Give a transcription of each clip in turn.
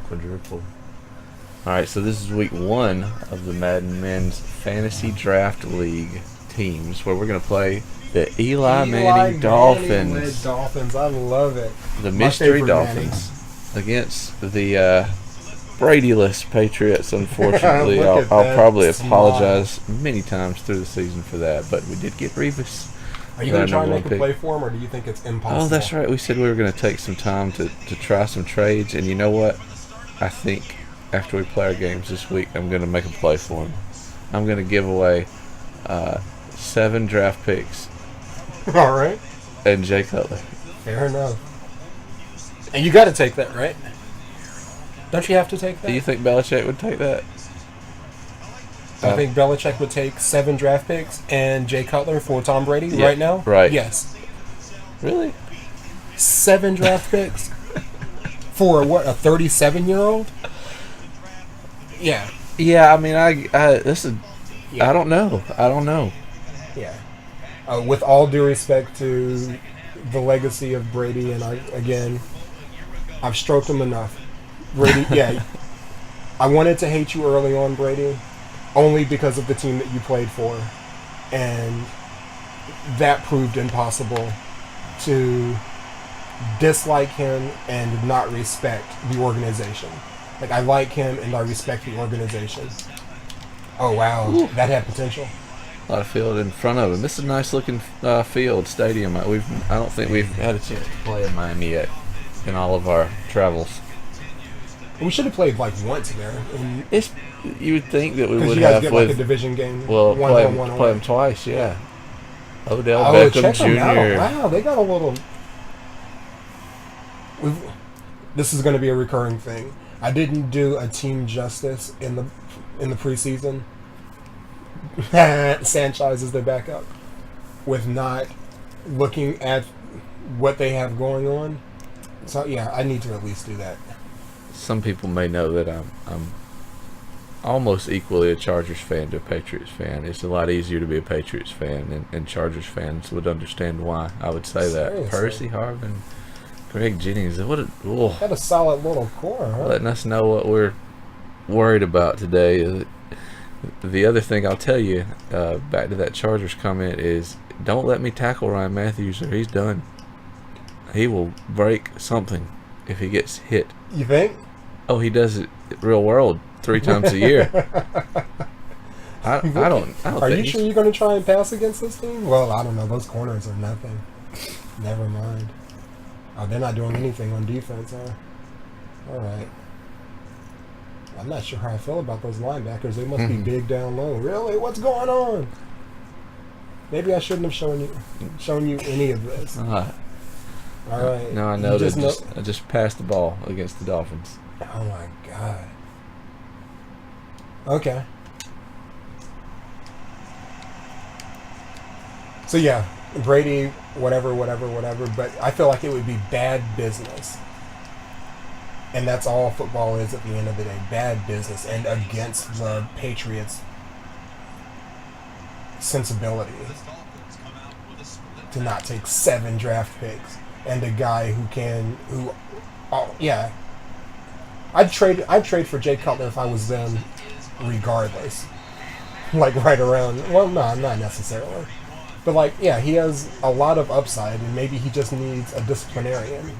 quadruple. All right, so this is week 1 of the Madden Men's Fantasy Draft League teams, where we're going to play the Eli Manning Dolphins. Dolphins, I love it. The mystery Dolphins against the Brady-less Patriots. Unfortunately, I'll probably apologize many times through the season for that, but we did get Revis. Are you going to try and make a play for him, or do you think it's impossible? Oh, that's right. We said we were going to take some time to try some trades, and you know what? I think after we play our games this week, I'm going to make a play for him. I'm going to give away 7 draft picks. All right. And Jay Cutler. Fair enough. And you got to take that, right? Don't you have to take that? Do you think Belichick would take that? I think Belichick would take 7 draft picks and Jay Cutler for Tom Brady right now? Right. Yes. Really? 7 draft picks? For what, a 37-year-old? Yeah. Yeah, I mean, I don't know. Yeah. With all due respect to the legacy of Brady, and I've stroked him enough. Brady, yeah. I wanted to hate you early on, Brady, only because of the team that you played for, and that proved impossible to dislike him and not respect the organization. Like, I like him and I respect the organization. Oh, wow. Ooh. That had potential. A lot of field in front of him. This is a nice looking field, stadium. I don't think we've had a chance to play in Miami yet in all of our travels. We should have played like once there. You would think that we would you guys have get like a division game. Well, play them twice, yeah. Odell Beckham Jr. Wow, they got a little. This is going to be a recurring thing. I didn't do a team justice in the preseason. Sanchez is their backup, with not looking at what they have going on. So yeah, I need to at least do that. Some people may know that I'm almost equally a Chargers fan to a Patriots fan. It's a lot easier to be a Patriots fan, and Chargers fans would understand why I would say Seriously. that. Percy Harvin, Greg Jennings, Got a solid little core, huh? Letting us know what we're worried about today. The other thing I'll tell you, back to that Chargers comment, is don't let me tackle Ryan Matthews or he's done. He will break something if he gets hit. You think? Oh, he does it real world 3 times a year. I don't Are you sure you're going to try and pass against this team? Well, I don't know. Those corners are nothing. Never mind. Oh, they're not doing anything on defense, huh? All right. I'm not sure how I feel about those linebackers. They must be big down low. Really? What's going on? Maybe I shouldn't have shown you any of this. All right. Now I know I just passed the ball against the Dolphins. Oh my God. Okay. So yeah, Brady, whatever. But I feel like it would be bad business. And that's all football is at the end of the day. Bad business, and against the Patriots' sensibility to not take 7 draft picks and a guy I'd trade for Jay Cutler if I was them, regardless. Like right around. Well, no, not necessarily. But like, yeah, he has a lot of upside, and maybe he just needs a disciplinarian.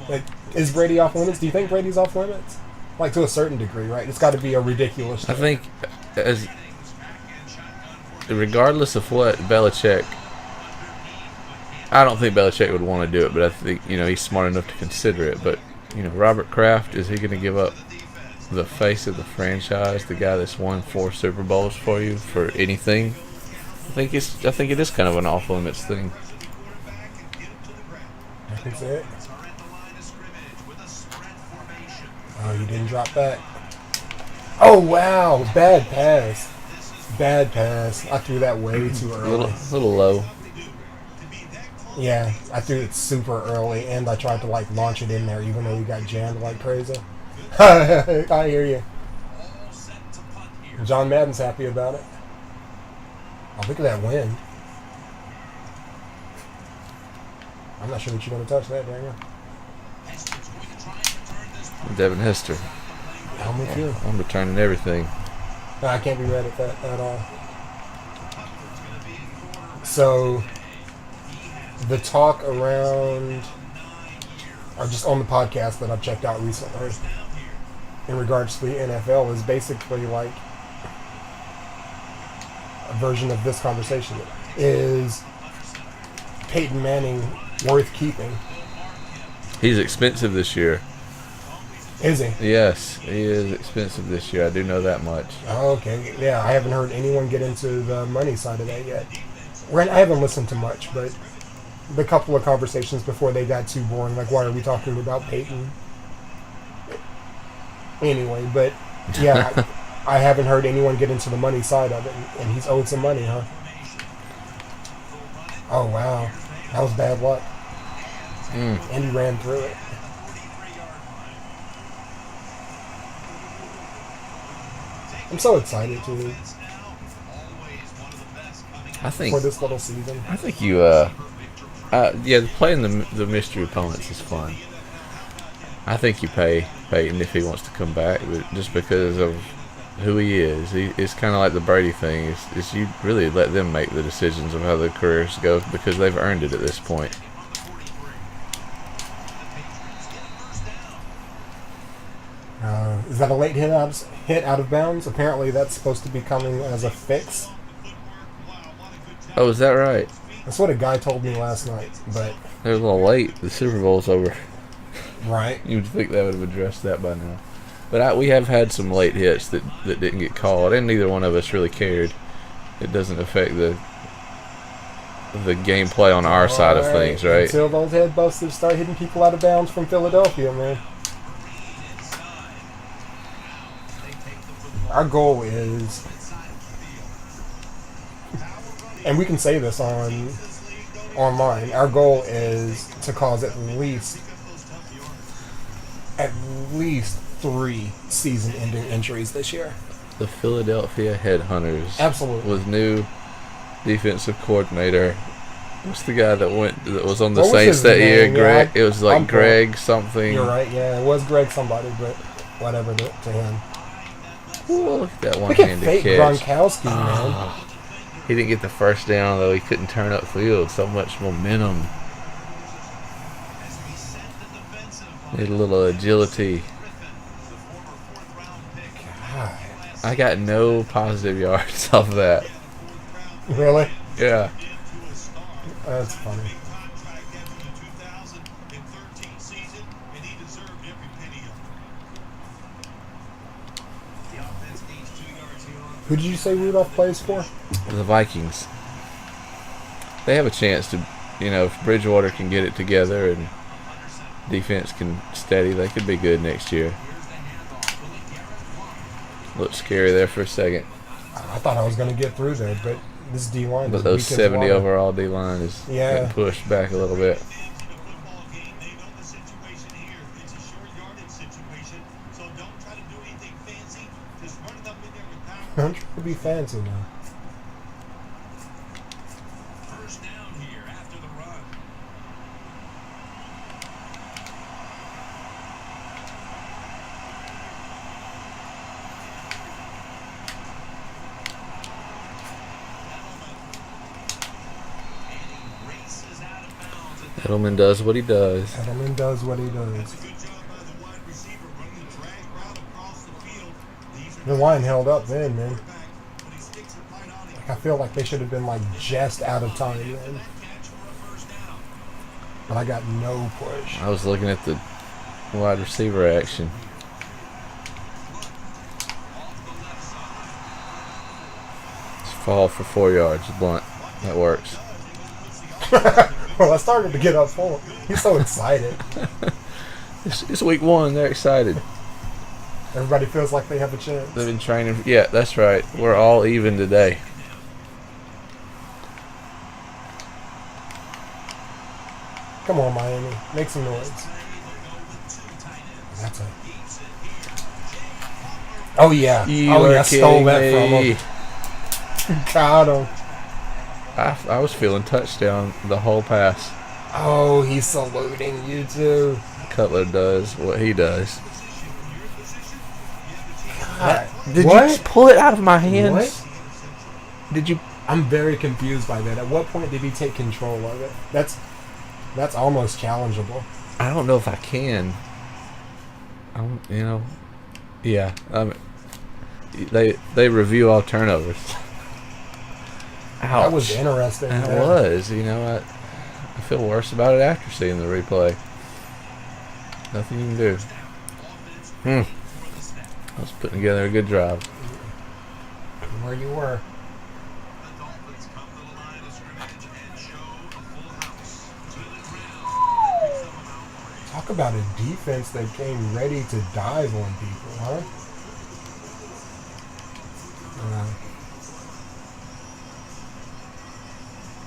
Like, is Brady off limits? Do you think Brady's off limits? Like, to a certain degree, right? It's got to be a ridiculous thing. I think, regardless of what Belichick, I don't think Belichick would want to do it, but I think, he's smart enough to consider it. But, Robert Kraft, is he going to give up the face of the franchise, the guy that's won 4 Super Bowls for you, for anything? I think it is kind of an off limits thing. I think that's it. Oh, you didn't drop back. Oh, wow. Bad pass. I threw that way too early. A little low. Yeah, I threw it super early, and I tried to, launch it in there, even though we got jammed like crazy. I hear you. John Madden's happy about it. Oh, look at that win. I'm not sure that you're going to touch that, Daniel. Devin Hester. I'm with you. I'm returning everything. No, I can't be mad at that at all. So, the talk around, or just on the podcast that I've checked out recently, in regards to the NFL, is basically like a version of this conversation. Is Peyton Manning worth keeping? He's expensive this year. Is he? Yes, he is expensive this year. I do know that much. Oh, okay. Yeah, I haven't heard anyone get into the money side of that yet. I haven't listened to much, but the couple of conversations before they got too boring, like, why are we talking about Peyton? Anyway, but yeah, I haven't heard anyone get into the money side of it, and he's owed some money, huh? Oh, wow. That was bad luck. And he ran through it. I'm so excited for this little season. I think you, playing the mystery opponents is fun. I think you pay Peyton if he wants to come back, but just because of who he is, it's kind of like the Brady thing. Is you really let them make the decisions of how their careers go because they've earned it at this point. Is that a late hit out of bounds? Apparently that's supposed to be coming as a fix. Oh, is that right? That's what a guy told me last night, but... They're a little late. The Super Bowl's over. Right. You'd think they would have addressed that by now. But we have had some late hits that didn't get called, and neither one of us really cared. It doesn't affect the gameplay on our side of things, right? Until those head busters start hitting people out of bounds from Philadelphia, man. Our goal is, and we can say this online, our goal is to cause at least 3 season-ending injuries this year. The Philadelphia Headhunters. Absolutely. With new defensive coordinator. What's the guy that was on the Saints that year? Greg. It was like Greg something. You're right. Yeah, it was Greg somebody, but whatever to him. Ooh, look at that Look at one-handed fake catch. Gronkowski, man. He didn't get the first down, though. He couldn't turn upfield. So much momentum. Need a little agility. God. I got no positive yards off that. Really? Yeah. That's funny. Who did you say Rudolph plays for? The Vikings. They have a chance to, if Bridgewater can get it together and defense can steady, they could be good next year. Looked scary there for a second. I thought I was going to get through there, but this D-line. But those 70 overall D-line is getting pushed back a little bit. I'm trying to be fancy now. First down here after the run. Edelman does what he does. Edelman does what he does. The line held up then, man. I feel like they should have been just out of time, man. But I got no push. I was looking at the wide receiver action. Just fall for 4 yards, blunt. That works. Well, I started to get up for him. He's so excited. It's week 1. They're excited. Everybody feels like they have a chance. They've been training. Yeah, that's right. We're all even today. Come on, Miami. Make some noise. That's it. Oh, yeah. Stole that from him. Got him. I was feeling touchdown the whole pass. Oh, he's saluting you too. Cutler does what he does. God. Did What? you just pull it out of my hands? What? Did you? I'm very confused by that. At what point did he take control of it? That's almost challengeable. I don't know if I can. Yeah. They review all turnovers. Ouch. That was interesting. That Yeah. was. I feel worse about it after seeing the replay. Nothing you can do. I was putting together a good drive. Where you were. The Dolphins come to the line of scrimmage and show a full house. To the ground. Picks up about 3. Talk about a defense that came ready to dive on people, huh?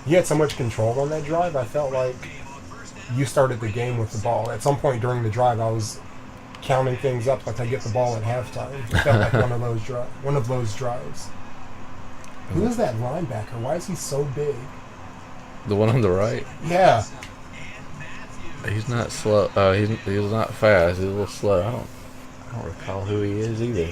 You had so much control on that drive. I felt like you started the game with the ball. At some point during the drive, I was counting things up like I get the ball at halftime. It felt like one of those drives. Who is that linebacker? Why is he so big? The one on the right. Yeah. He's not slow. He's not fast. He's a little slow. I don't recall who he is either.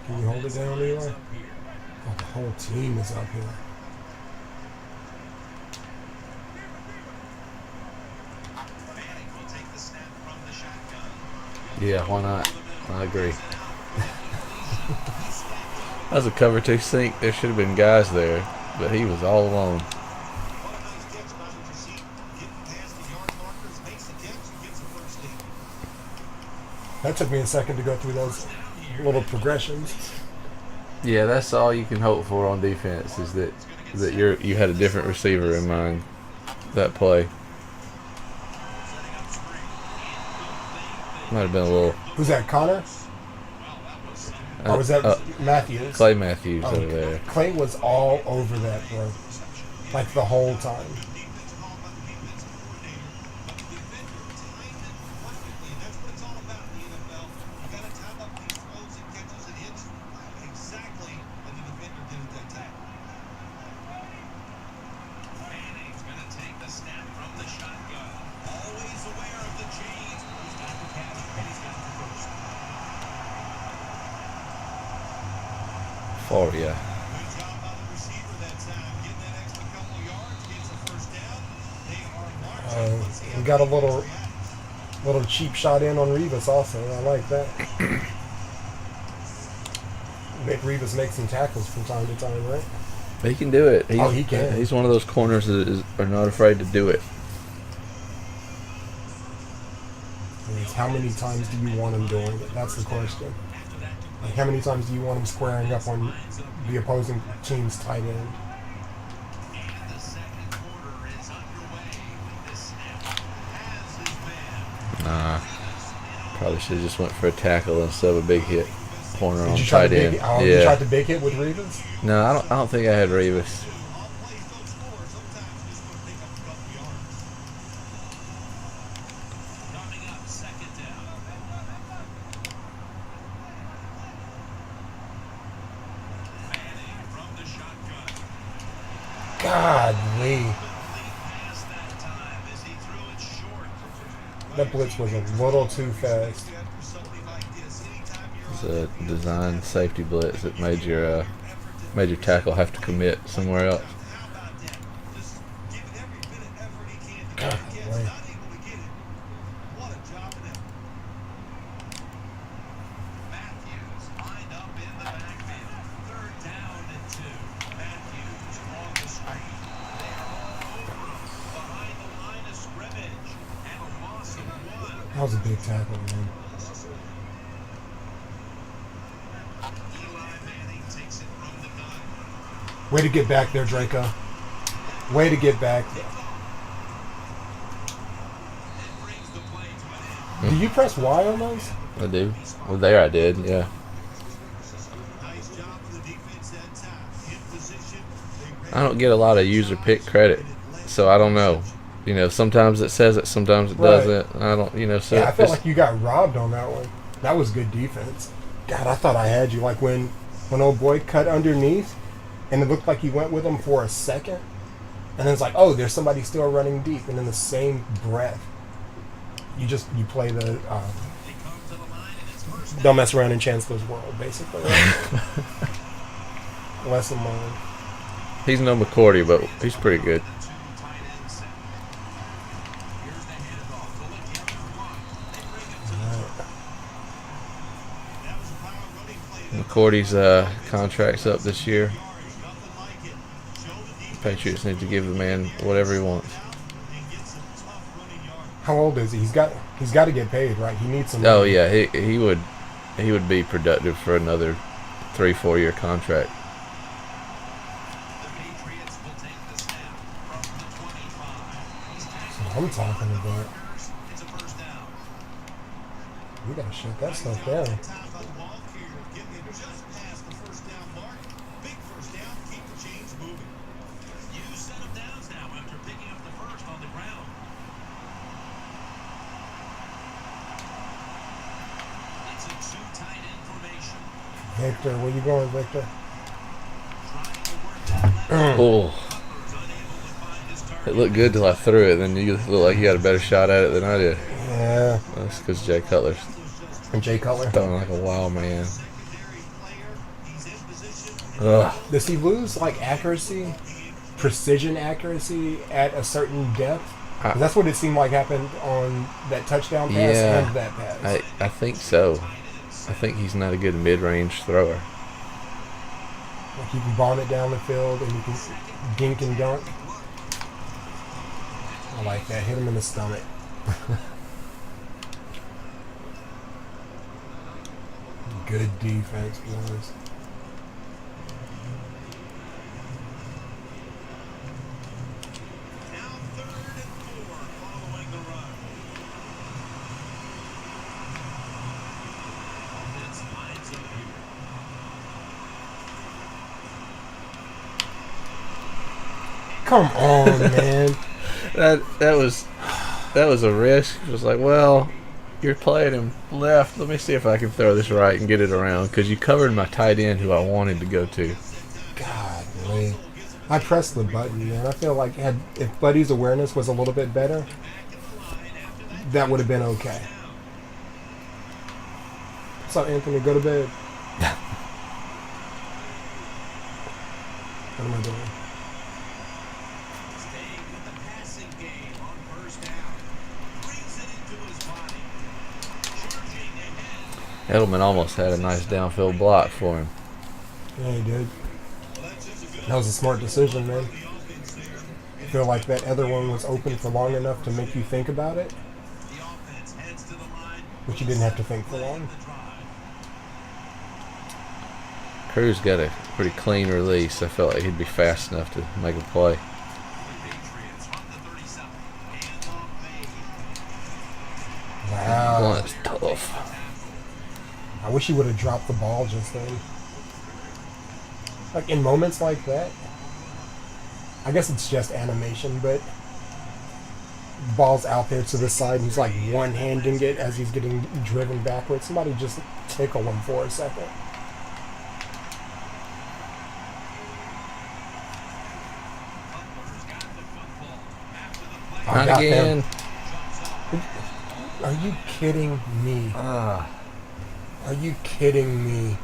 Can you hold it down, Eli? Oh, the whole team is up here. Yeah, why not? I agree. That was a cover 2 sink. There should have been guys there, but he was all alone. That took me a second to go through those little progressions. Yeah, that's all you can hope for on defense is that you had a different receiver in mind that play. Might have been a little. Who's that, Connor? Or was that Matthews? Clay Matthews Oh, over there. Clay was all over that, bro. Like the whole time. For you. We got a little cheap shot in on Revis also. I like that. Make Revis make some tackles from time to time, right? He can do it. He can. He's one of those corners that are not afraid to do it. How many times do you want him doing it? That's the question. Like, how many times do you want him squaring up on the opposing team's tight end? Probably should have just went for a tackle instead of a big hit corner on Did you try tight the end. big? Oh, you tried the big hit with Revis? No, I don't think I had Revis. Godly. That blitz was a little too fast. It's a design safety blitz that made your tackle have to commit somewhere else. Godly. That was a big tackle, man. Way to get back there, Draco. Way to get back there. Do you press Y on those? I do. Well, there I did. Yeah. Nice job of the defense that time. In position. I don't get a lot of user pick credit, so I don't know. You know, sometimes it says it, sometimes it Right. doesn't. I don't, you know, so Yeah, I felt it's, like you got robbed on that one. That was good defense. God, I thought I had you. Like when old boy cut underneath, and it looked like he went with him for a second, and then it's like, oh, there's somebody still running deep, and in the same breath, you play the don't mess around in Chancellor's World, basically. Right? Lesson learned. he's no McCourty, but he's pretty good. McCourty's contract's up this year. Patriots need to give the man whatever he wants. How old is he? He's got to get paid, right? He needs some Oh money. yeah, he would be productive for another 3-4 year contract. That's what I'm talking about. We gotta shut that stuff down. Victor, where you going, Victor? Oh, it looked good till I threw it. Then you look like you got a better shot at it than I did. Yeah. That's because Jay Cutler's And Jay Cutler. throwing like a wild man. Ugh. Does he lose like accuracy, precision accuracy at a certain depth? 'Cause that's what it seemed like happened on that touchdown pass Yeah, and that pass. I think so. I think he's not a good mid-range thrower. Like he can bomb it down the field and he can dink and dunk. I like that. Hit him in the stomach. Good defense, boys. Come on, man. That was a risk. It was like, well, you're playing him left. Let me see if I can throw this right and get it around because you covered my tight end who I wanted to go to. God, man. I pressed the button, man. I feel like if Buddy's awareness was a little bit better, that would have been okay. What's up, Anthony? Go to bed. What am I doing? Edelman almost had a nice downfield block for him. Yeah, he did. That was a smart decision, man. I feel like that other one was open for long enough to make you think about it, but you didn't have to think for long. Cruz got a pretty clean release. I felt like he'd be fast enough to make a play. Wow. Blunt's tough. I wish he would have dropped the ball just then. Like in moments like that, I guess it's just animation, but ball's out there to the side and he's like one-handing it as he's getting driven backwards. Somebody just tickle him for a second. I Not got again. them. Are you kidding me? Are you kidding me?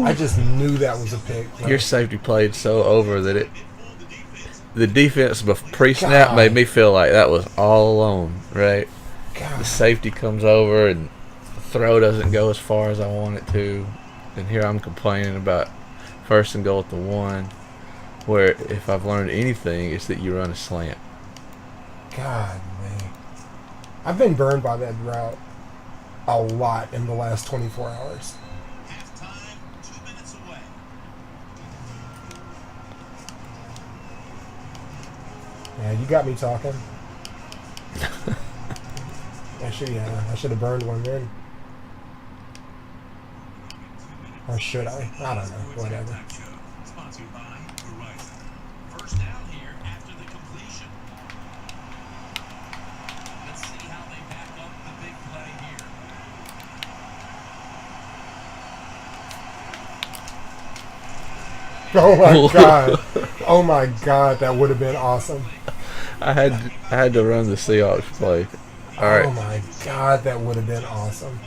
I just knew that was a pick. Your safety played so over that the defense pre-snap God. made me feel like that was all alone, right? God. The safety comes over and the throw doesn't go as far as I want it to. And here I'm complaining about 1st and goal at the 1, where if I've learned anything, it's that you run a slant. God, man. I've been burned by that route a lot in the last 24 hours. Halftime, 2 minutes away. Yeah, you got me talking. I should have burned one then. Or should I? I don't know. Whatever. Sponsored by Verizon. Oh my god. Oh my god, that would have been awesome. I had to run the Seahawks play. All right. Oh my god, that would have been awesome.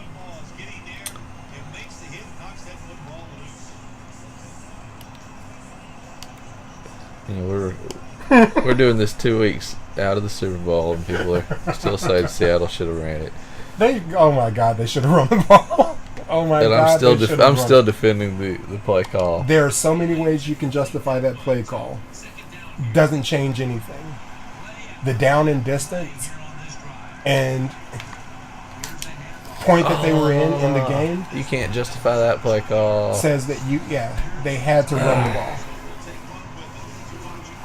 You know, we're doing this 2 weeks out of the Super Bowl, and people are still saying Seattle should have ran it. Oh my god, they should have run the ball. Oh my And god, I'm still they should have I'm run still it. defending the play call. There are so many ways you can justify that play call. Doesn't change anything. The down and distance and point that they were in the game You can't justify that play call. says that they had to run the ball.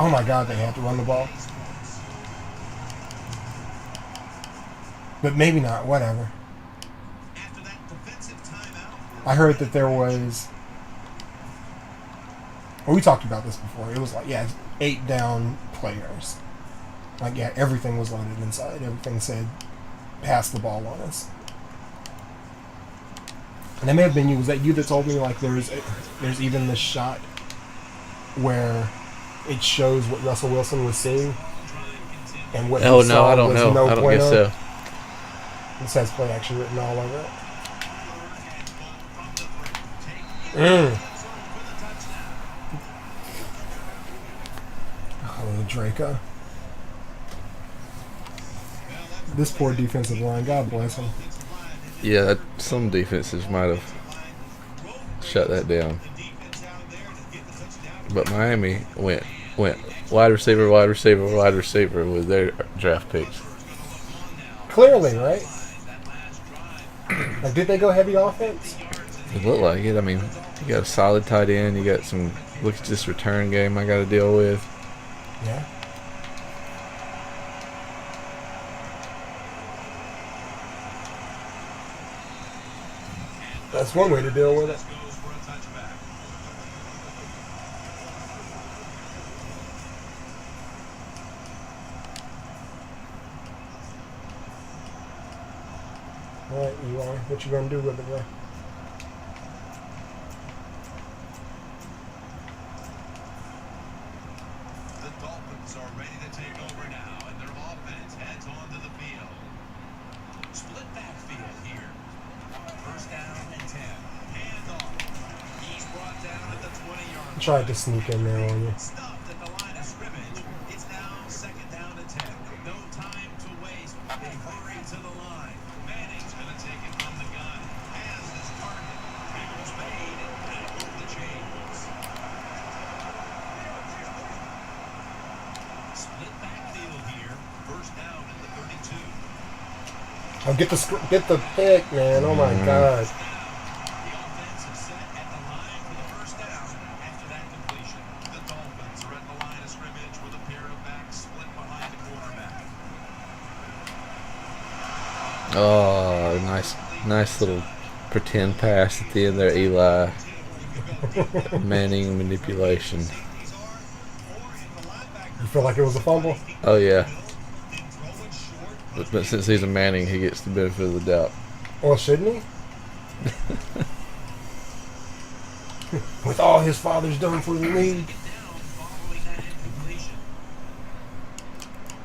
Oh my god, they had to run the ball. But maybe not, whatever. I heard that there was, well, we talked about this before. It was like, 8 down players. Like, everything was loaded inside. Everything said, pass the ball on us. And that may have been you. Was that you that told me, like, there's even this shot where it shows what Russell Wilson was seeing? And what Oh he no, saw I don't was know. no I don't bueno. guess so. This has play action written all over it. Oh, Draco. This poor defensive line, God bless him. Yeah, some defenses might have shut that down. But Miami went wide receiver with their draft picks. Clearly, right? Like, did they go heavy offense? It looked like it. I mean, you got a solid tight end. You got some. Look at this return game I got to deal with. Yeah. That's one way to deal with it. All right, Eli, what you gonna do with it, bro? The Dolphins are ready to take over now, and their offense heads onto the field. Split backfield here. First down and 10. Handoff. He's brought down at the 20-yard. Tried to sneak in there on you. Stuffed at the line of scrimmage. It's now second down and 10. No time to waste. They hurry to the line. Manning's going to take it from the gun. Has his target. Tackles made and back over the chains. Split backfield here. First down at the 32. Oh, get the pick, man! Oh my God! The offense is set at the line for the first down after that completion. The Dolphins are at the line of scrimmage with a pair of backs split behind the quarterback. Oh, nice little pretend pass at the end there, Eli. Manning manipulation. You feel like it was a fumble? Oh yeah. But since he's a Manning, he gets the benefit of the doubt. Well, shouldn't he? With all his father's done for the league. Following that incompletion.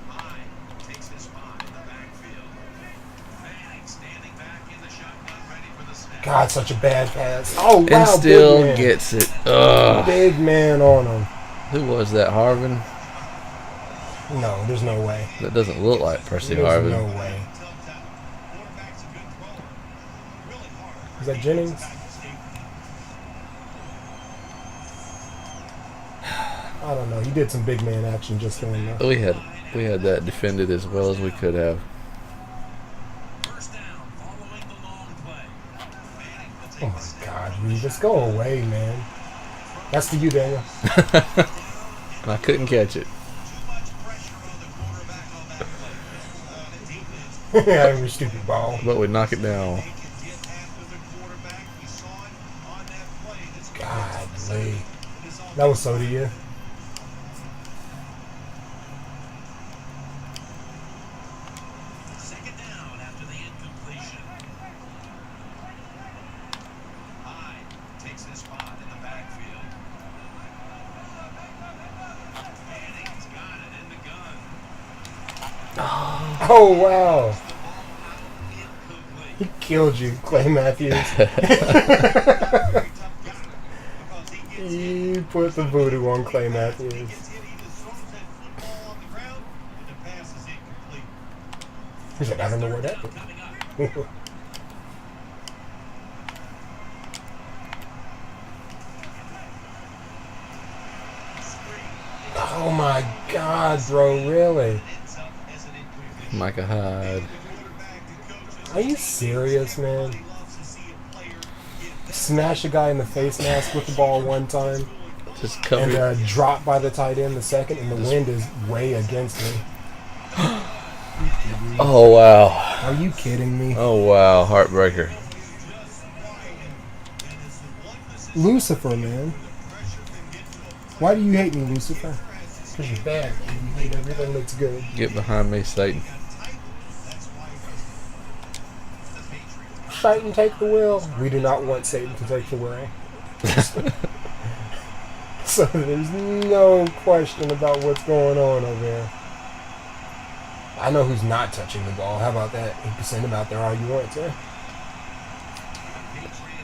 High takes his spot in the backfield. Manning standing back in the shotgun, ready for the snap. God, such a bad pass. Oh wow! And still big man. gets it. Ugh. Big man on him. Who was that, Harvin? No, there's no way. That doesn't look like Percy There's Harvin. no way. Is that Jennings? I don't know. He did some big man action just then. Though. We had that defended as well as we could have. First down, following the long play. Manning will take Oh the my snap. God, Revis, go away, man. That's for you, Daniel. And I couldn't catch it. Too much pressure on the quarterback on that play. The defense Your stupid ball. But we knock it down. can get after the quarterback. We saw it on that play. This Godly. That was so to you. second down after the incompletion. Hyde takes his spot in the backfield. Oh, wow. He killed you, Clay Matthews. He put the voodoo on Clay Matthews. He's like, I don't know what that is. Oh my God, bro, really? Micah Hyde. Are you serious, man? Smash a guy in the face mask with the ball one time Just cover. and drop by the tight end the second, and the wind is way against me. Oh, wow. Are you kidding me? Oh, wow. Heartbreaker. Lucifer, man. Why do you hate me, Lucifer? Because you're bad. You hate everything that's good. Get behind me, Satan. Satan, take the wheel. We do not want Satan to take the wheel. So there's no question about what's going on over here. I know who's not touching the ball. How about that? You can send him out there all you want to.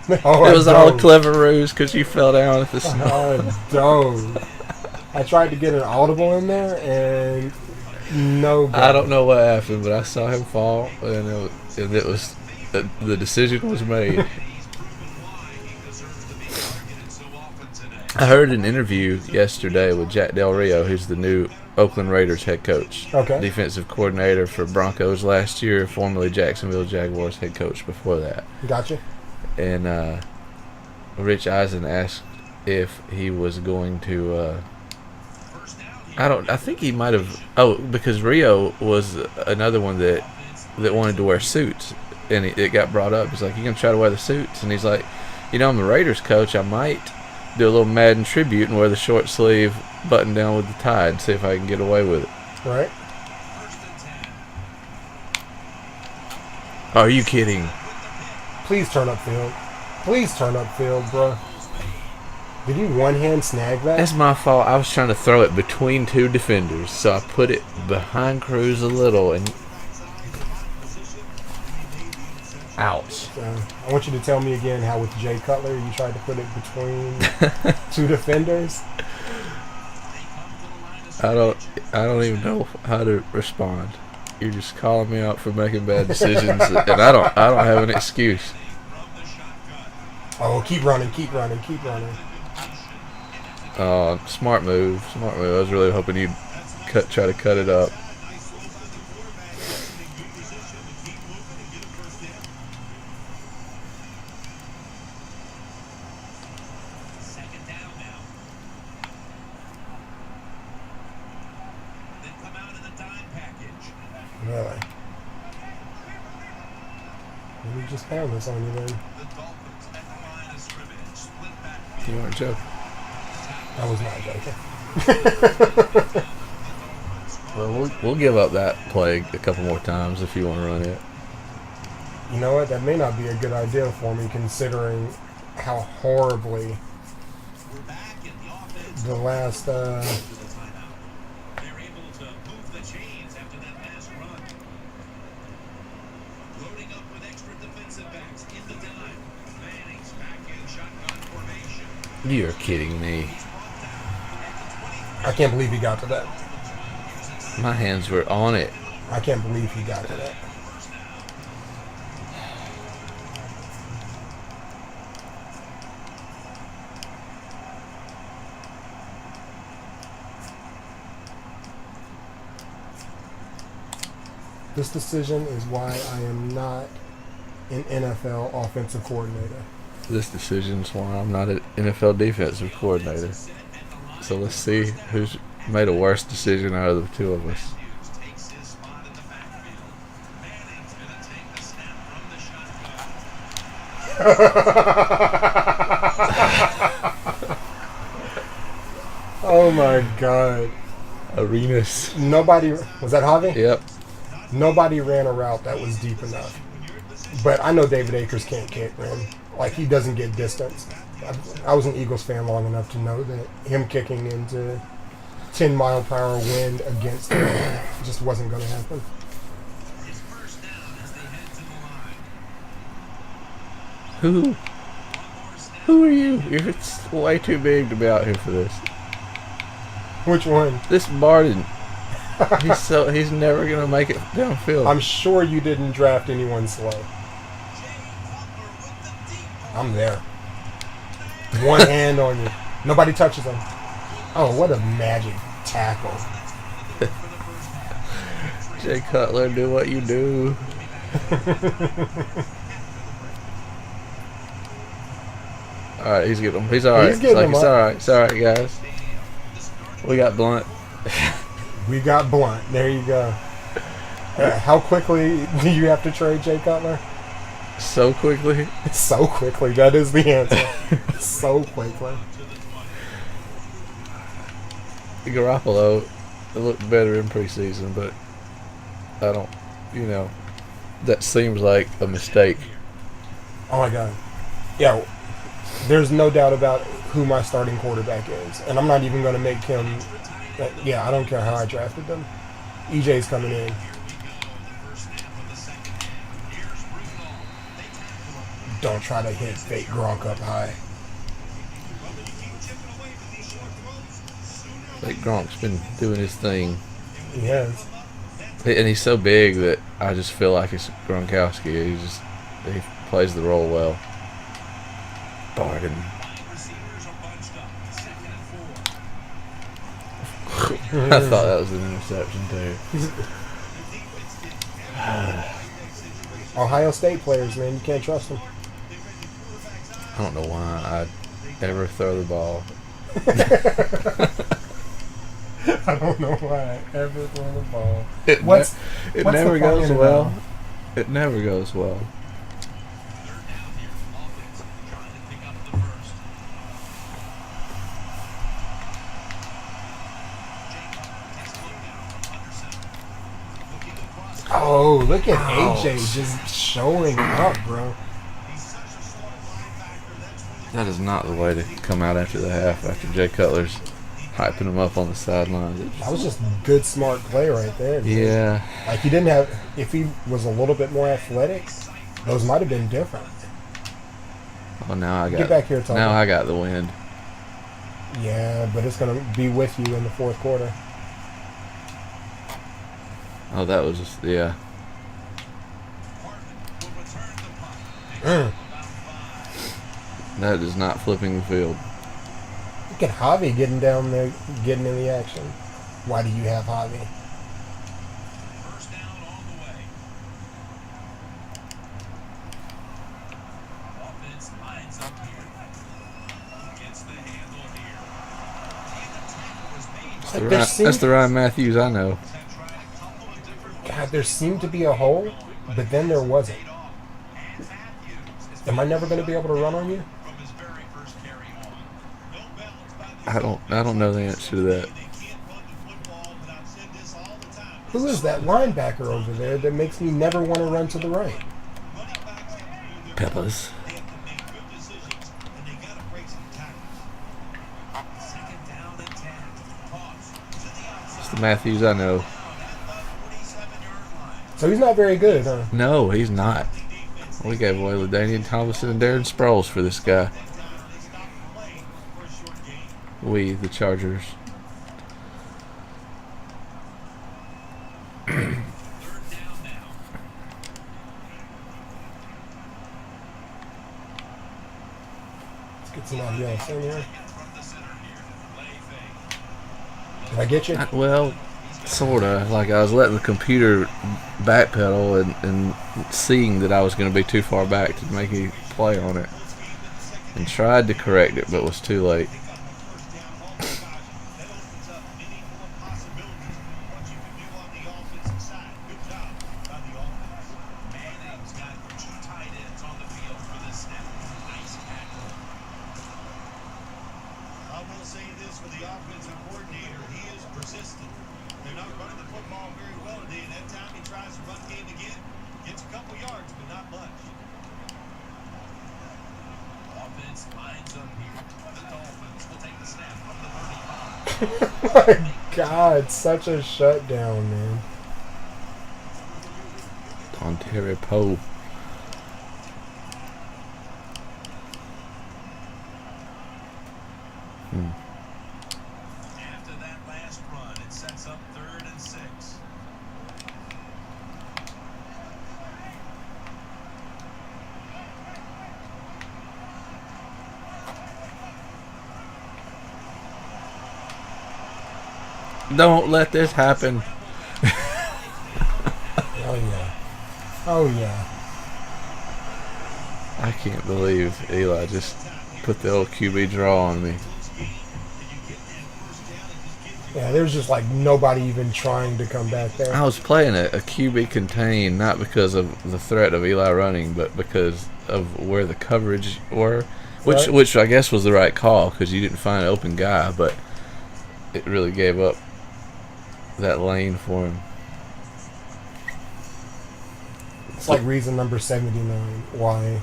No, It was I all a don't. clever ruse because you fell down at the snow. I don't. I tried to get an audible in there, and no go. I don't know what happened, but I saw him fall, and it was the decision was made. I heard an interview yesterday with Jack Del Rio, who's the new Oakland Raiders head coach, Okay. defensive coordinator for Broncos last year, formerly Jacksonville Jaguars head coach before that. Gotcha. And Rich Eisen asked if he was going to. I think he might have. Oh, because Rio was another one that wanted to wear suits, and it got brought up. He's like, "You gonna try to wear the suits?" And he's like, "I'm the Raiders coach. I might do a little Madden tribute and wear the short sleeve button down with the tie and see if I can get away with it." Right? Are you kidding? Please turn upfield. Please turn upfield, bro. Did you one-hand snag that? That's my fault. I was trying to throw it between two defenders, so I put it behind Cruz a little and. Ouch. I want you to tell me again how with Jay Cutler you tried to put it between two defenders. I don't even know how to respond. You're just calling me out for making bad decisions, and I don't have an excuse. Oh, keep running, keep running, keep running. Smart move. I was really hoping you'd try to cut it up. Second down now. Then come out in the dime package. Really? Let me just pound this on you then. The Dolphins at the line of scrimmage. Split back. You weren't joking. I was not joking. Well, we'll give up that play a couple more times if you want to run it. You know what? That may not be a good idea for me considering how horribly We're back in the offense. the last They're able to move the chains after that last run. Loading up with extra defensive backs in the dime. Manning's back in shotgun formation. You're kidding me. I can't believe he got to that. My hands were on it. I can't believe he got to that. This decision is why I am not an NFL offensive coordinator. This decision's why I'm not an NFL defensive coordinator. So let's see who's made a worse decision out of the two of us. Takes his spot in the backfield. Manning's going to take the snap from the shotgun. Oh my God. Arenas. Nobody, was that Javi? Yep. Nobody ran a route that was deep enough. But I know David Akers can't kick, man. Like, he doesn't get distance. I was an Eagles fan long enough to know that him kicking into 10-mile-per-hour wind against him just wasn't going to happen. Who? Who are you? You're way too big to be out here for this. Which one? This Barden. He's never gonna make it downfield. I'm sure you didn't draft anyone slow. I'm there. One hand on you. Nobody touches him. Oh, what a magic tackle. Jay Cutler, do what you do. Alright, he's getting him. He's alright. He's getting him It's up. alright. It's alright, guys. We got Blunt. We got Blunt. There you go. How quickly do you have to trade Jay Cutler? So quickly. So quickly. That is the answer. So quickly. Garoppolo looked better in preseason, but I don't, that seems like a mistake. Oh my God. Yeah. There's no doubt about who my starting quarterback is. And I'm not even going to make him. Yeah, I don't care how I drafted them. EJ's coming in. Don't try to hit fake Gronk up high. Like Gronk's been doing his thing. He has. And he's so big that I just feel like it's Gronkowski. He plays the role well. Barden. I thought that was an interception too. Ohio State players, man, you can't trust them. I don't know why I'd ever throw the ball. I don't know why I ever throw the ball. It What's never the goes fucking well. amount? It never goes well. Oh, look at AJ just showing up, bro. That is not the way to come out after the half, after Jay Cutler's hyping him up on the sidelines. That was just good, smart play right there. Dude. Yeah. Like he didn't have. If he was a little bit more athletic, those might have been different. Oh, now I got. Get back here, Tom. Now I got the wind. Yeah, but it's gonna be with you in the fourth quarter. Oh, that was just Mm. That is not flipping the field. Look at Javi getting down there, getting in the action. Why do you have Javi? First down on the way. Offense lines up here. Gets the handle here. And the tackle was made. That's the Ryan Matthews I know. Have tried a couple of different God, there seemed to be a hole, but then there wasn't. and Matthews is Am I never going to be able to run on you? from his very first carry on. No balance by the I don't know the answer to that. They can't run the football, but I've said this all the time. Who is that linebacker over there that makes me never want to run to the right? Running backs have to do their Peppers. They have to make good decisions, and they got to break some tackles. Second down and 10. Toss to the outside. It's the Matthews I know. At the 47-yard line. So he's not very good, huh? No, he's not. We gave away LaDainian Thomason and Darren Sproles for this guy. They stopped playing for a short game. We, the Chargers. Third down now. Let's get somebody else in here. From the center here. Play fake. Did I get you? Well, sorta. Like I was letting the computer backpedal and seeing that I was going to be too far back to make a play on it, and tried to correct it, but was too late. Manning's got two tight ends on the field for this snap. Nice tackle. I will say this for the offensive coordinator, he is persistent. They're not running the football very well today, and that time he tries to run game again, gets a couple yards, but not much. Offense lines up here. The Dolphins will take the snap from the 35. My God, such a shutdown, man. Ontario Poe. After that last run, it sets up 3rd and 6. Don't let this happen. Oh yeah. Oh yeah. I can't believe Eli just put the old QB draw on me. Yeah, there's just like nobody even trying to come back there. I was playing a QB contain not because of the threat of Eli running, but because of where the coverage were, Right. which I guess was the right call because you didn't find an open guy, but it really gave up that lane for him. It's like reason number 79 why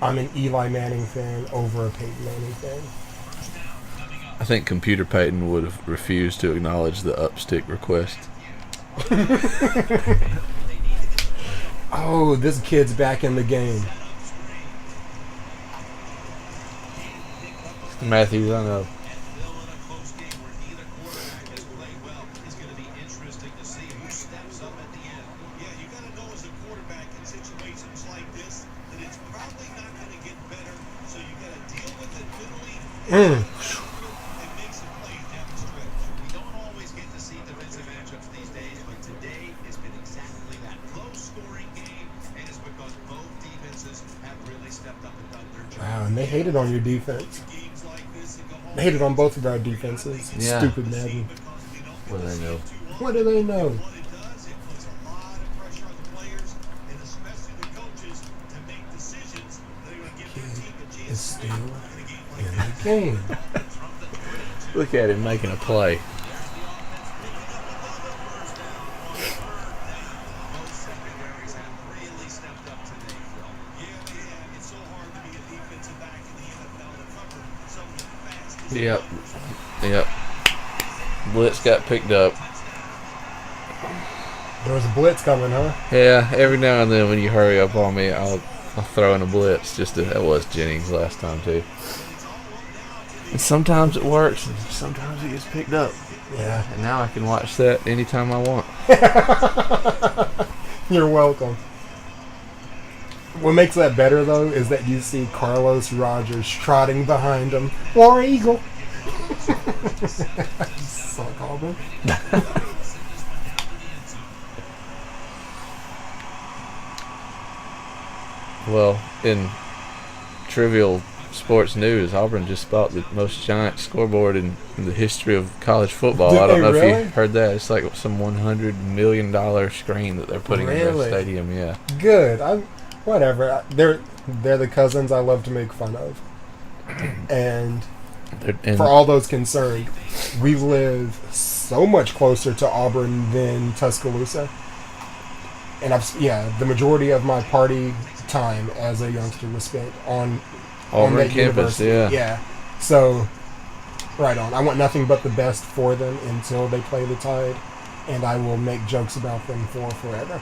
I'm an Eli Manning fan over a Peyton Manning fan. I think Computer Peyton would have refused to acknowledge the upstick request. Oh, this kid's back in the game. Matthews, I know. And Bill, in a close game where neither quarterback has played well, it's going to be interesting to see who steps up at the end. Yeah, you got to know as a quarterback in situations like this that it's probably not going to get better, so you got to deal with it mentally and make some plays down the stretch. We don't always get to see defensive matchups these days, but today has been exactly that. Close-scoring game, and it's because both defenses have really stepped up and done their job. Wow, and they hated on your defense. Games like this, it go They hated on both of our defenses. Yeah. Stupid Madden. What do they know? What do they know? what it does, it puts a lot of pressure on the players and especially the coaches to make decisions that are going to give their team a Is chance to still win in a game like in this. the game. Look at him making a play. Both secondaries have really stepped up today, Phil. Yeah, they have. It's so hard to be a defensive back in the NFL to cover some of the fastest. Yep. Yep. Blitz got picked up. There was a blitz coming, huh? Yeah, every now and then when you hurry up on me, I'll throw in a blitz. That was Jennings last time too. And sometimes it works, and sometimes it gets picked up. Yeah. And now I can watch that anytime I want. You're welcome. What makes that better, though, is that you see Carlos Rogers trotting behind him. War Eagle. Suck, Auburn. Well, in trivial sports news, Auburn just bought the most giant scoreboard in the history of college football. Did I don't they know if really? you heard that. It's like some $100 million screen that they're putting in Really? their stadium. Yeah. Good. Whatever. They're the cousins I love to make fun of. And And for all those concerned, we live so much closer to Auburn than Tuscaloosa. And the majority of my party time as a youngster was spent on Auburn that campus, university. yeah. So, right on. I want nothing but the best for them until they play the Tide, and I will make jokes about them for forever.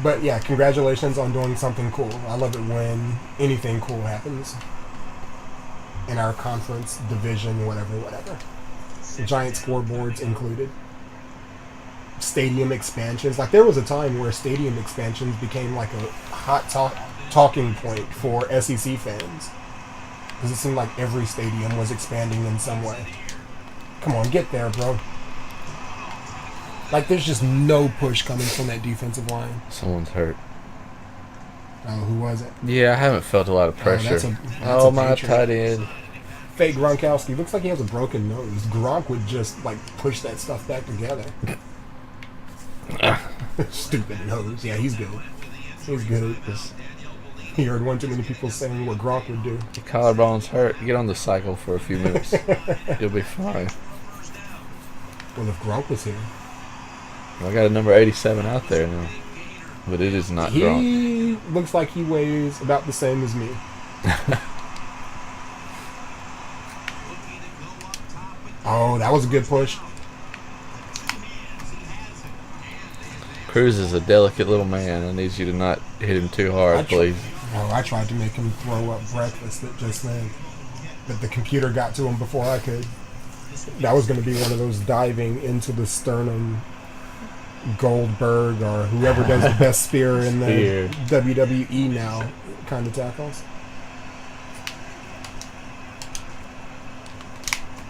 But yeah, congratulations on doing something cool. I love it when anything cool happens in our conference, division, whatever. Giant scoreboards included. Stadium expansions. Like, there was a time where stadium expansions became like a hot talking point for SEC fans. Because it seemed like every stadium was expanding in some way. Come on, get there, bro. Like, there's just no push coming from that defensive line. someone's hurt. Oh, who was it? Yeah, I haven't felt a lot of pressure. that's a My Patriot. tight end. Fake Gronkowski. Looks like he has a broken nose. Gronk would just, like, push that stuff back together. Stupid nose. Yeah, he's good. He's good. He heard one too many people saying what Gronk would do. Your collarbone's hurt. Get on the cycle for a few minutes. You'll be fine. Well, if Gronk was here. I got a number 87 out there now. But it is not Gronk. He looks like he weighs about the same as me. Oh, that was a good push. Cruz is a delicate little man. I need you to not hit him too hard, please. Oh, I tried to make him throw up breakfast just then. but the computer got to him before I could. That was going to be one of those diving into the sternum Goldberg or whoever does the best spear in the WWE now kind of tackles.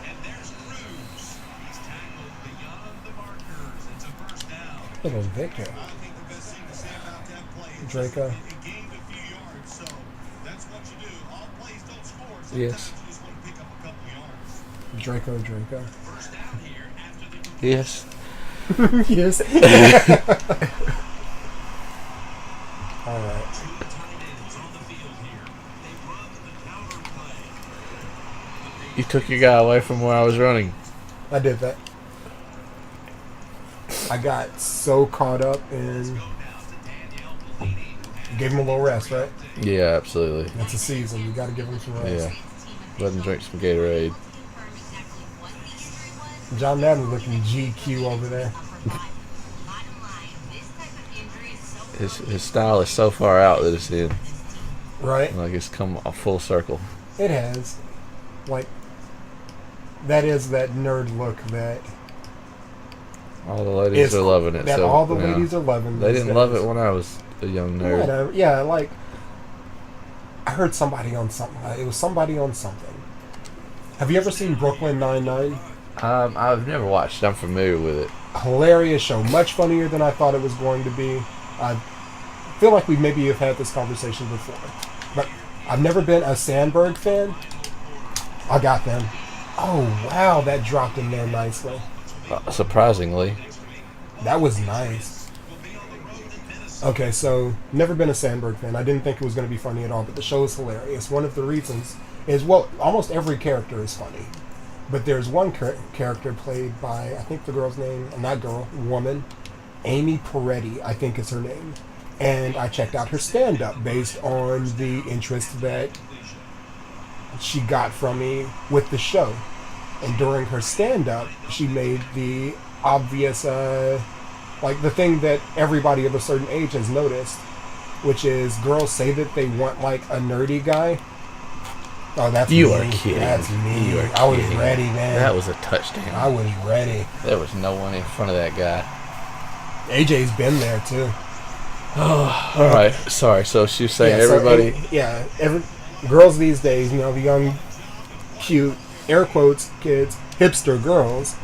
And there's Cruz. He's tackled beyond the markers. It's a first down. Look at Victor. I think the best thing to say about that play is Draco. it gained a few yards, so that's what you do. All plays don't score. Sometimes Yes. you just want to pick up a couple yards. Draco. First down here after the Yes. Yes. All right. two tight ends on the field here. They run the counter play. You took your guy away from where I was running. I did that. I got so caught up in. Gave him a little rest, right? Yeah, absolutely. It's a season. You got to give him some rest. Yeah. Let him drink some Gatorade. John Madden looking GQ over there. His style is so far out that it's in. Right? Like it's come a full circle. It has. Like, that is that nerd look that All the ladies is are loving it. That so, all the yeah. ladies are loving. They these didn't love days. it when I was a young nerd. Yeah, like I heard somebody on something. It was somebody on something. Have you ever seen Brooklyn Nine-Nine? I've never watched. I'm familiar with it. Hilarious show, much funnier than I thought it was going to be. I feel like we maybe have had this conversation before, but I've never been a Sandberg fan. I got them. Oh wow, that dropped in there nicely. Surprisingly. That was nice. Okay, so never been a Sandberg fan. I didn't think it was going to be funny at all, but the show is hilarious. One of the reasons is, well, almost every character is funny. But there's one character played by, I think the girl's name, not girl, woman, Amy Peretti, I think is her name. And I checked out her stand-up based on the interest that she got from me with the show. And during her stand-up, she made the obvious, like the thing that everybody of a certain age has noticed, which is girls say that they want like a nerdy guy. Oh, that's You me. are kidding. That's me. You are I was kidding. ready, man. That was a touchdown. I was ready. There was no one in front of that guy. AJ's been there too. All right. Sorry. So she's saying Yeah, so everybody. girls these days, the young, cute, air quotes, kids, hipster girls,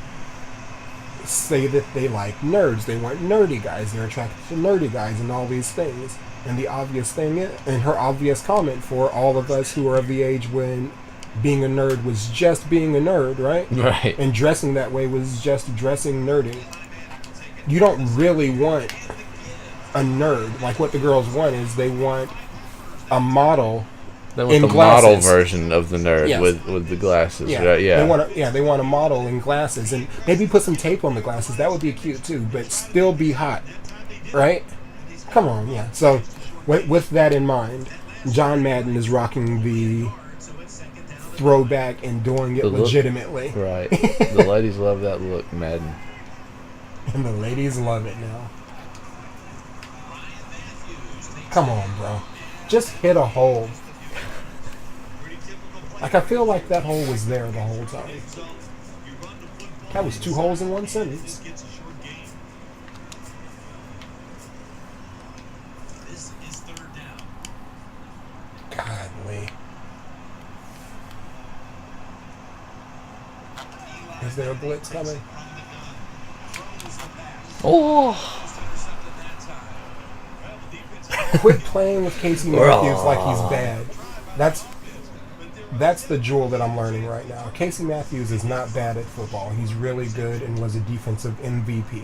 say that they like nerds. They want nerdy guys. They're attracted to nerdy guys and all these things. And the obvious thing is, and her obvious comment for all of us who are of the age when being a nerd was just being a nerd, right? Right. And dressing that way was just dressing nerdy. You don't really want a nerd. Like what the girls want is they want a model. They want in the glasses. model version of the nerd Yes. with the glasses. Yeah, Right? Yeah. they want a model in glasses, and maybe put some tape on the glasses. That would be cute too, but still be hot, right? Come on, yeah. So, with that in mind, John Madden is rocking the throwback and doing it The look. legitimately, Right. The ladies love that look, Madden. and the ladies love it now. Come on, bro, just hit a hole. Like I feel like that hole was there the whole time. That was two holes in one sentence. This is third down. Godly. Is there a blitz coming? Oh. Quit playing with Casey Matthews like he's bad. That's the jewel that I'm learning right now. Casey Matthews is not bad at football. He's really good and was a defensive MVP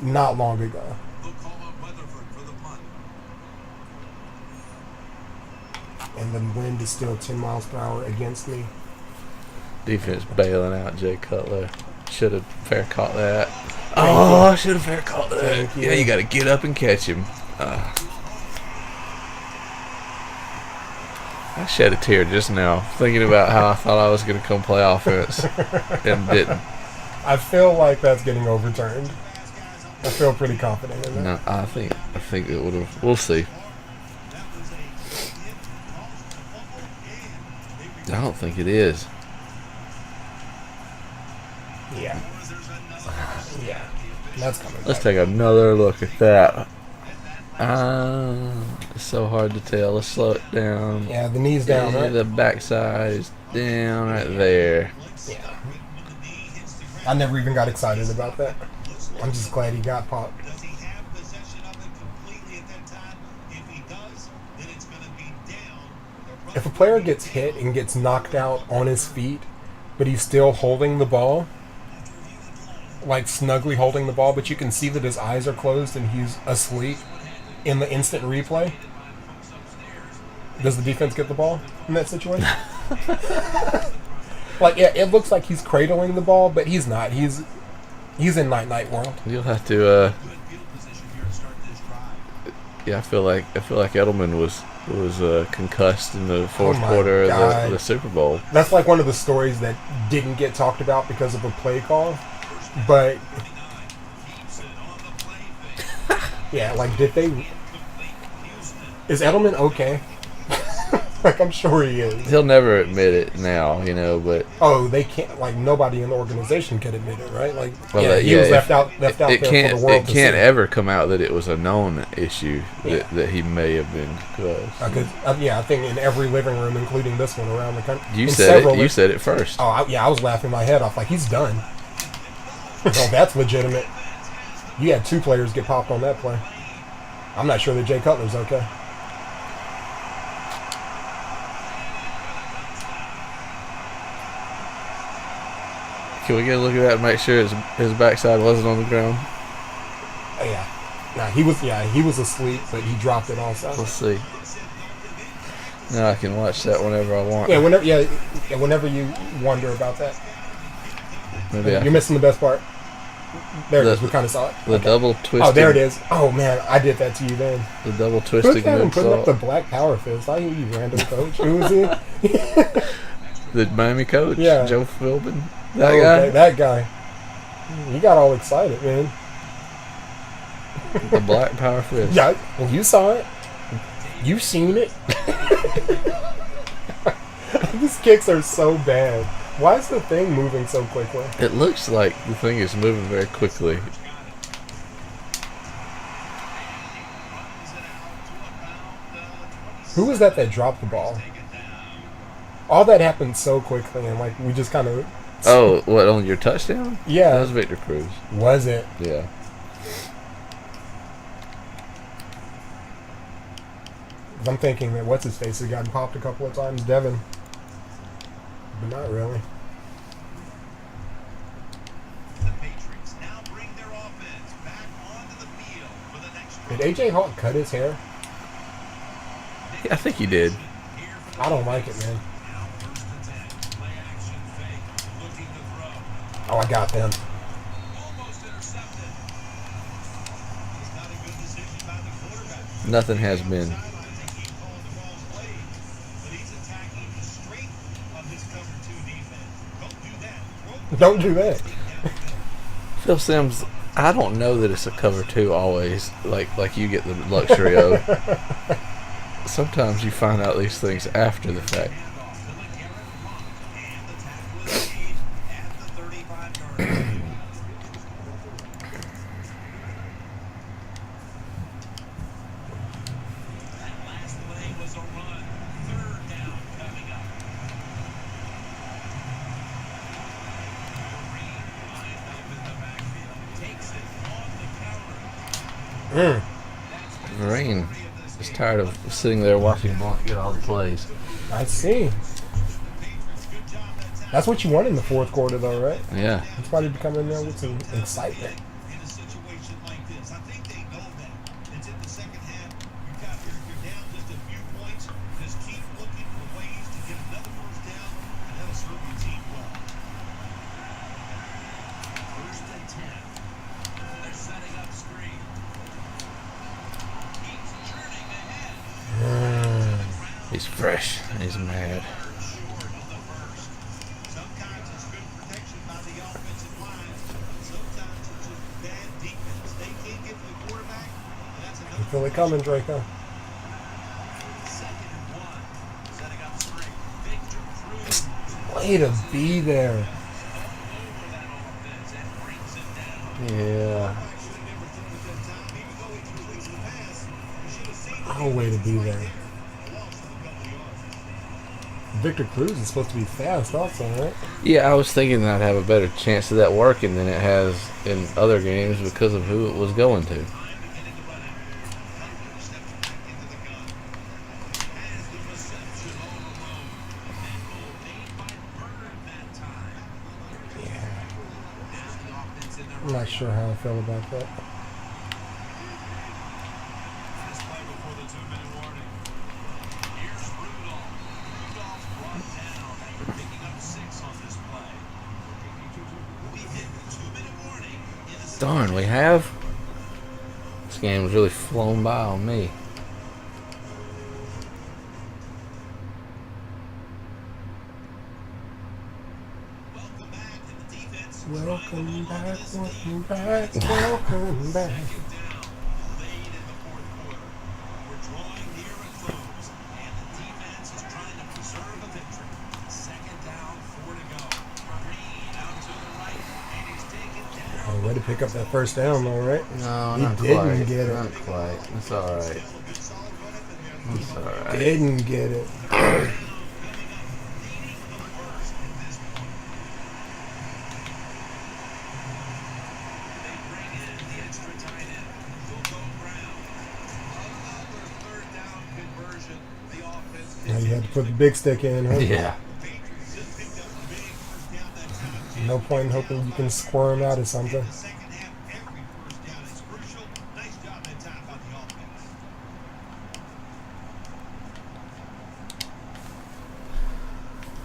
not long ago. They'll call up Weatherford for the punt. And the wind is still 10 miles per hour against me. Defense bailing out Jay Cutler. Should have fair caught that. I should have fair caught that. Thank you. Yeah, you got to get up and catch him. I shed a tear just now thinking about how I thought I was going to come play offense and didn't. I feel like that's getting overturned. I feel pretty confident in that. No, I think it would have. We'll see. I don't think it is. Yeah. Yeah. That's coming Let's back. take another look at that. It's so hard to tell. Let's slow it down. Yeah, the knee's down, right? The backside is down right there. Yeah. I never even got excited about that. I'm just glad he got popped. Does he have possession of it completely at that time? If he does, then it's going to be down. If a player gets hit and gets knocked out on his feet, but he's still holding the ball, like snugly holding the ball, but you can see that his eyes are closed and he's asleep in the instant replay, does the defense get the ball in that situation? Like, yeah, it looks like he's cradling the ball, but he's not. He's in night world. You'll have to. Yeah, I feel like Edelman was concussed in the fourth my quarter God. of the Super Bowl. That's like one of the stories that didn't get talked about because of a play call. But yeah, like, did they? Is Edelman okay? Like, I'm sure he is. He'll never admit it now, but Oh, they can't. Like, nobody in the organization can admit it, right? Like, Well, yeah, he was left out it there can't for the world it to can't see. ever come out that it was a known issue Yeah. that he may have been concussed. Because I think in every living room, including this one around the country, You in said several it. You said it first. Oh, I was laughing my head off. Like, he's done. Oh, that's legitimate. You had 2 players get popped on that play. I'm not sure that Jay Cutler's okay. Can we get a look at that and make sure his backside wasn't on the ground? Oh, yeah. Nah, he was asleep, but he dropped it also. Let's see. Now I can watch that whenever I want. Yeah, whenever you wonder about that. Maybe You're missing the best part. There it is. We kind of saw it. the double twisting. Oh, there it is. Oh, man, I did that to you then. The double Who's twisting that one putting up the moonsault. black power fist? I hear you, random coach. Who was he? The Miami coach, Yeah. Joe Philbin. That Oh, guy. okay, that guy. He got all excited, man. The black power fist. Yeah, well, you saw it. You've seen it. These kicks are so bad. Why is the thing moving so quickly? It looks like the thing is moving very quickly. Who was that dropped the ball? All that happened so quickly, and like we just kind of. Oh, what, on your touchdown? Yeah. That was Victor Cruz. Was it? Yeah. I'm thinking that what's his face has gotten popped a couple of times, Devin, but not really. The Patriots now bring their offense back onto the field for the next Did AJ Hawk cut his hair? I think he did. I don't like it, man. Now first and 10. Play action fake. Looking to throw. Oh, I got them. Almost intercepted. It's not a good decision by the quarterback. Nothing has been. Sideline to keep calling the ball's played. But he's attacking the strength of his cover 2 defense. Don't do that. Don't do that. Phil Simms, I don't know that it's a cover 2 always, like you get the luxury of. Sometimes you find out these things after the fact. Rain is tired of sitting there watching Blunt get all the plays. I see. That's what you want in the fourth quarter, though, right? Yeah. That's why they come in there with some excitement. In a situation like this, I think they know that. It's in the second half. You're down just a few points. Just keep looking for ways to get another first down, and that'll serve your team well. First and 10. They're setting up screen. Keeps churning ahead. He's fresh. He's mad. Sometimes it's good protection by the offensive line. Sometimes it's just bad defense. They can't get to the quarterback, and that's You another feel it coming, Draco. Second and 1. Setting up screen. Victor Cruz. Way to be there. Yeah. Oh, way to be there. Victor Cruz is supposed to be fast also, right? Yeah, I was thinking I'd have a better chance of that working than it has in other games because of who it was going to. I'm not sure how I feel about that. Last play before the 2-minute warning. Here's Rudolph. Rudolph's brought down after picking up 6 on this play. We hit the 2-minute warning in a Darn, we have. This game was really flown by on me. welcome back to the defense. Welcome back, welcome back, welcome back. Second down, late in the fourth quarter. We're drawing near a close, and the defense is trying to preserve a victory. Second down, 4 to go. Green out to the right, and he's taken down. Oh, way to pick up that first down, though, right? No, He not didn't quite. get it. Not quite. It's all right. It's all right. Didn't get it. They bring in the extra tight end, Coco Brown. Another third down conversion. The offense Now you had to put the big stick in, huh? Yeah. Patriots just picked up a big first down that time. No point in hoping you can squirm out of something. The second half, every first down is crucial. Nice job that time by the offense.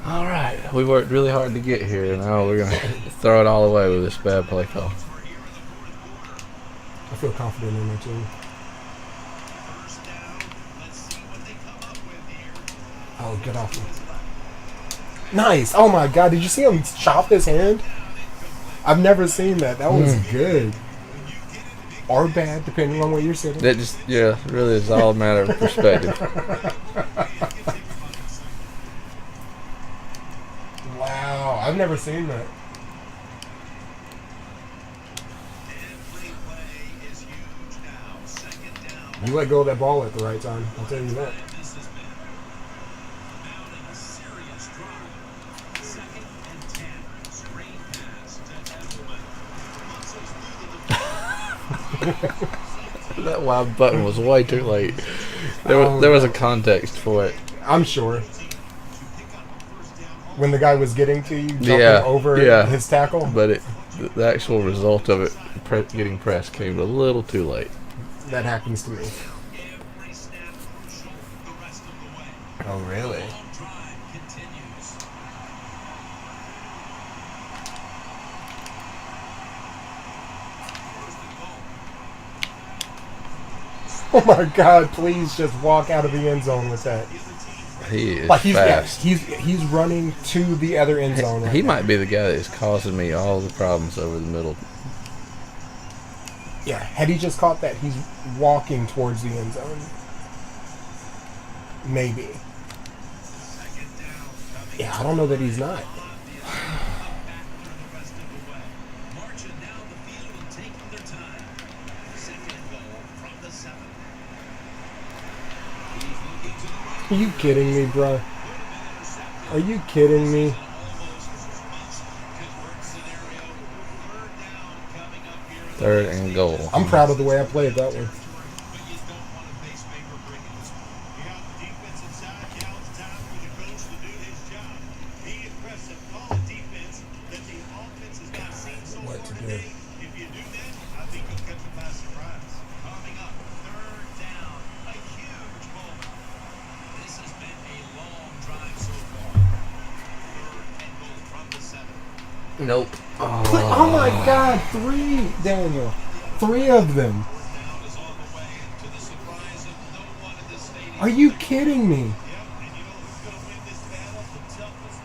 All right. We worked really hard to get here. Now we're gonna throw it all away with this bad play call. We're here in the fourth quarter. I feel confident in my team. First down. Let's see what they come up with here. Oh, get off me. Nice. Oh my god, did you see him chop his hand? I've never seen that. That was good. Or bad, depending on where you're sitting. That just, yeah, really is all a matter of perspective. Wow, I've never seen that. Every play is huge now. Second down. You let go of that ball at the right time. I'll tell you that. This has been mounting a serious drive. Second and 10. Screen pass to Edelman. Muscles through the That wild button was way too late. There was a context for it. I'm sure. When the guy was getting to you, jumping Yeah, over yeah. his tackle, But the actual result of it getting pressed came a little too late. that happens to me. every snap crucial the rest of the way. Oh, really? Long drive continues. First and goal. Oh my god, please just walk out of the end zone with that. He is Like he's fast. he's running to the other end zone right He now. might be the guy that is causing me all the problems over the middle. Yeah, had he just caught that, he's walking towards the end zone. Maybe. Second down coming. Yeah, I don't know that he's not. Back through the rest of the way. Marching down the field and taking their time. Second and goal from the 7. He's looking to the right. Are you kidding me, bro? Are you kidding me? Almost must-convert scenario. Third down coming up here. in the Third next and few goal. minutes. I'm proud of the way I played that one. But you don't want to face make or break it. You got the defensive side. Now it's time for the coach to do his job. Be aggressive. Call a defense that the offense has not seen so What far to do. today. If you do that, I think you'll catch them by surprise. Coming up, third down. A huge moment. This has been a long drive so far. Third and goal from the 7. Nope. Oh my god, 3, Daniel. 3 of them. Down is on the way to the surprise of no one in this stadium. Are you kidding me? Yep, and you know who's going to win this battle? The toughest.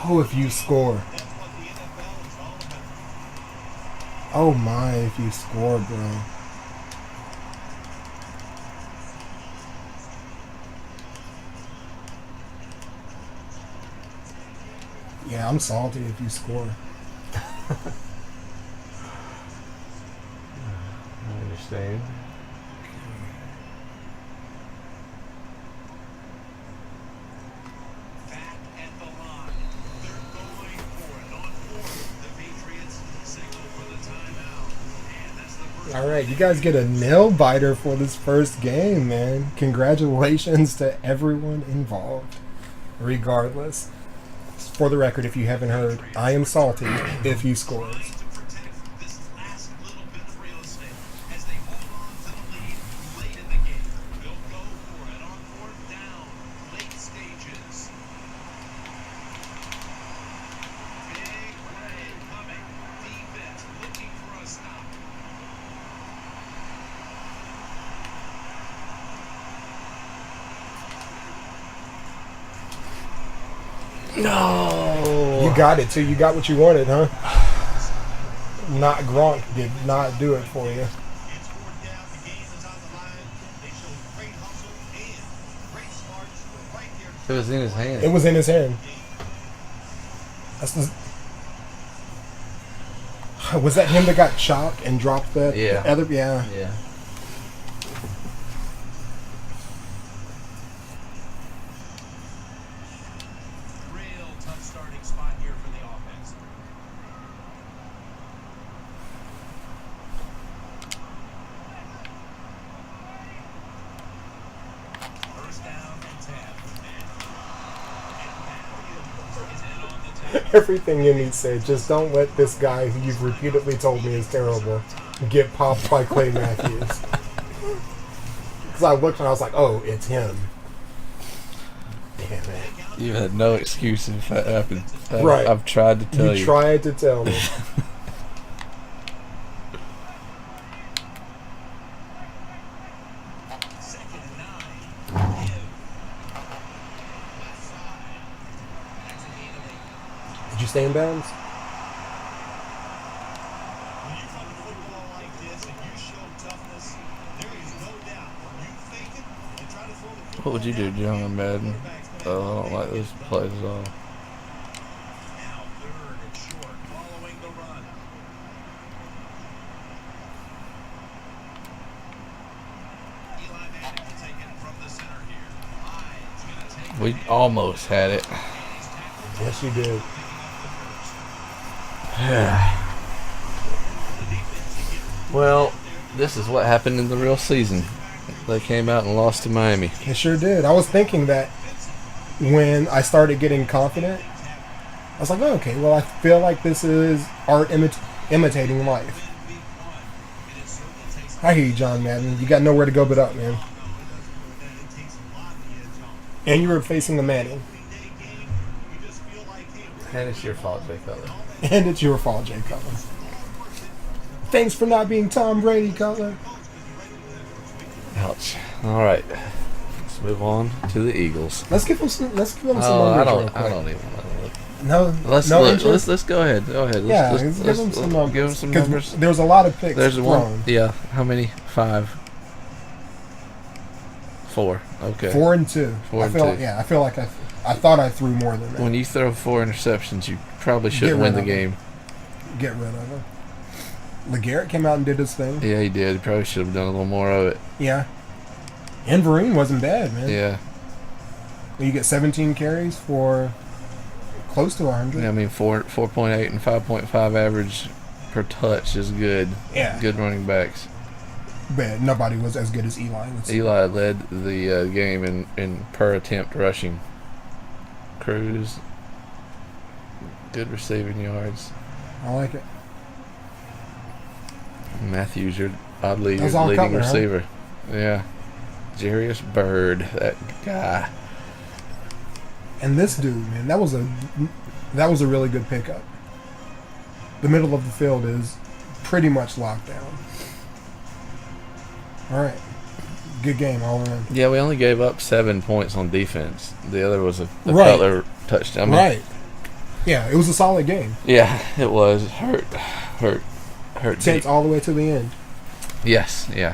Oh, if you score. That's what the NFL is all about. Oh my, if you score, bro. Yeah, Man, I'm salty if you score. I understand. Back at the line. They're going for it. On fourth, the Patriots signal for the timeout. And that's the first. All right, you guys get a nail biter for this first game, man. Congratulations to everyone involved. Regardless, for the record, if you haven't heard, I am salty if you scores. Trying to protect this last little bit of real estate as they hold on to the lead late in the game. They'll go for it on fourth down, late stages. Big play coming. Defense looking for a stop. No. You got it too. You got what you wanted, huh? Not Gronk did not do it for you. It's fourth down. The game is on the line. They showed great hustle and great smarts right there. It was in his hand. It was in his hand. Was that him that got chopped and dropped that? Yeah. The other, yeah. Yeah. Real tough starting spot here for the offense. First down and 10. Is in on the 10. Everything in me said, just don't let this guy who you've repeatedly told me is terrible get popped by Clay Matthews. Because I looked and I was like, oh, it's him. Damn it. You had no excuse if that happened. Right. I've tried to tell you. You tried to tell me. Second and 9. Give. Left side. That's a gain of 8. Did you stay in bounds? When you run the football like this and you show toughness, there is no doubt. You fake it and try to throw the football. What would you do, John and Madden? Oh, I don't like those plays at all. Now third and short, following the run. Eli Manning will take it from the center here. Hines gonna take We almost had it. Yes, you did. Well, this is what happened in the real season. They came out and lost to Miami. It sure did. I was thinking that when I started getting confident. I was like, oh, okay, well, I feel like this is art imitating life. I hear you, John Madden. You got nowhere to go but up, man. And you were facing the Manning. And it's your fault, Jay Cutler. And it's your fault, Jay Cutler. Thanks for not being Tom Brady, Cutler. Ouch. All right. Let's move on to the Eagles. Let's give him some. Let's give him some Oh, numbers real quick. I don't even want to look. No, Let's no look. interest? Let's go ahead. Go ahead. Yeah, Let's give him some numbers. Give him some 'Cause numbers. There's a lot of picks. There's thrown. one. Yeah. How many? 5. 4. Okay. 4 and 2. 4 I and feel 2. Yeah, I feel like I thought I threw more than that. When you throw 4 interceptions, you probably shouldn't Get win rid the of game. Get rid of him. LeGarrette came out and did his thing. Yeah, he did. He probably should have done a little more of it. Yeah. And Vereen wasn't bad, man. Yeah. You get 17 carries for close to 100. Yeah, I mean, 4.8 and 5.5 average per touch is good. Yeah. Good running backs. But nobody was as good as Eli. Eli led the game in per attempt rushing. Cruz, good receiving yards. I like it. Matthews, your oddly That's your all leading Cutler, huh? receiver. Yeah. Jarius Byrd, that guy. And this dude, man, that was a really good pickup. The middle of the field is pretty much locked down. All right. Good game all around. Yeah, we only gave up 7 points on defense. The other was a Right. Cutler touchdown. I mean, Right. Yeah, it was a solid game. Yeah, it was. Hurt Tense deep. all the way to the end. Yes, yeah.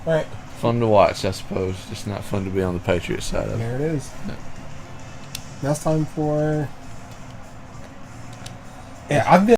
All right. Fun to watch, I suppose. Just not fun to be on the Patriots side of it. There it is. Now it's time for Yeah, I've been